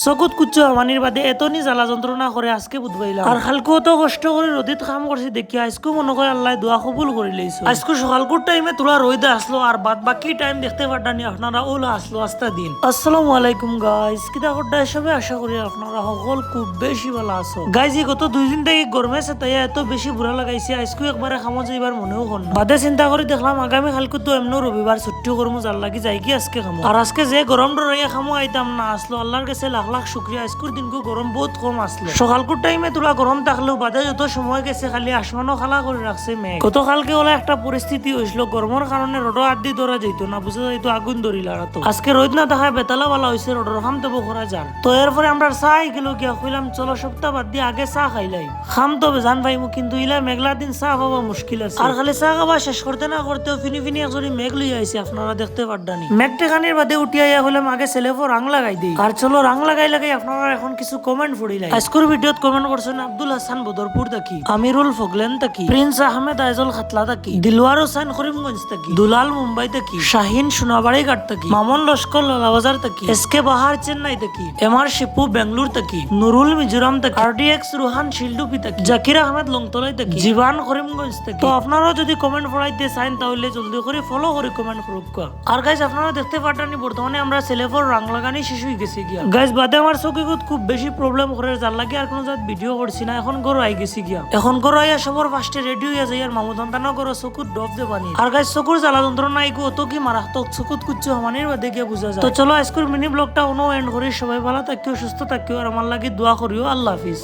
চকুত কুচ্চু হামানির বাদে এতনি জ্বালা যন্ত্রণা করে আজকে বুধবাইলাম আর খালকু তো কষ্ট করে রোদিত কাম করছি দেখি আজকু মনে করে আল্লাহ দোয়া কবুল করে লইছো। আজকু সকালকুর টাইমে তোলা রোদে আসলো আর বাদ বাকি টাইম দেখতে পারতানি আপনারা ওলা আসলো আস্তা দিন। আসসালামু আলাইকুম গাইস, কিতা করতে সবে আশা করি আপনারা সকল খুব বেশি ভালো আছো। গাইজ গত 2 দিন থেকে গরমে সাতাইয়া এত বেশি বুড়া লাগাইছে আজকু একবারে খামো যাইবার মনেও হল না। বাদে চিন্তা করে দেখলাম আগামী খালকু তো এমন রবিবার ছুটি করবো যার লাগি যাই কি আজকে খামো। আর আজকে যে গরম ডরাইয়া খামো আইতাম না আসলো আল্লাহর কাছে লাখ লাখ শুক্রিয়া। আজকের দিনকু গরম বহুত কম আসলো। সকালকুর টাইমে তোলা গরম থাকলেও বাদে যত সময় গেছে খালি আসমানও খালা করে রাখছে মেঘ। গতকালকে ওলা একটা পরিস্থিতি হয়েছিল গরমের কারণে রোডো আদি ধরা যাইতো না, বুঝা যাইতো আগুন ধরি লাগাতো। আজকে রোদ না দেখায় বেতালা বালা হয়েছে রোডর খাম দেবো করা যান। তো এরপরে আমরা চা গেল গিয়া কইলাম চলো সপ্তাহ বাদ দিয়ে আগে চা খাইলাই খাম তবে জান ভাইমু, কিন্তু ইলা মেঘলা দিন চা পাওয়া মুশকিল আছে। আর খালি চা খাওয়া শেষ করতে না করতেও ফিনি ফিনি একজনই মেঘ লইয়া আইছে, আপনারা দেখতে পারদানি। মেঘ টেকানির বাদে উঠিয়া হইলাম আগে ছেলেফো রাং লাগাই দিই। আর চলো রাং লাগাই লাগাই আপনারা এখন কিছু কমেন্ট পড়িলাই। আজকের ভিডিওত কমেন্ট করছেন আব্দুল হাসান বদরপুর থাকি, আমিরুল ফগলেন থাকি, প্রিন্স আহমেদ আইজল খাতলা থাকি, দিলওয়ার হোসেন করিমগঞ্জ থাকি, দুলাল মুম্বাই থাকি, শাহিন সোনাবাড়ি ঘাট থাকি, মামুন লস্কর লালাবাজার থাকি, এসকে বাহার চেন্নাই থাকি, এমআর শিপু বেঙ্গলুর থাকি, নুরুল মিজোরাম থাকি, আরডিএক্স রুহান শিলডুপি থাকি, জাকির আহমেদ লংতলাই থাকি, জীবান করিমগঞ্জ থাকি। তো আপনারাও যদি কমেন্ট পড়াইতে চান তাহলে জলদি করে ফলো করে কমেন্ট করুক। আর গাইজ আপনারা দেখতে পারতানি বর্তমানে আমরা ছেলেফোর রাং লাগানি শেষ হয়ে গেছি গিয়া। গাইজ বাদে আমার চকিগুত খুব বেশি প্রবলেম করে যার লাগে আর কোনো জাত ভিডিও করছি না। এখন গরু আই গেছি গিয়া, এখন গরু আইয়া সবর ফার্স্টে রেডি হইয়া যাই আর মামু দন্তানা করো চকুত ডব দে পানি। আর গাইজ চকুর জ্বালা যন্ত্রণা আইগো অত কি মারাত্মক চকুত কুচ্চু হামানির বাদে গিয়া বুঝা যায়। তো চলো আজকের মিনি ব্লগটা অন্য এন্ড করি। সবাই ভালো থাকিও, সুস্থ থাকিও আর আমার লাগে দোয়া করিও। আল্লাহ হাফিজ।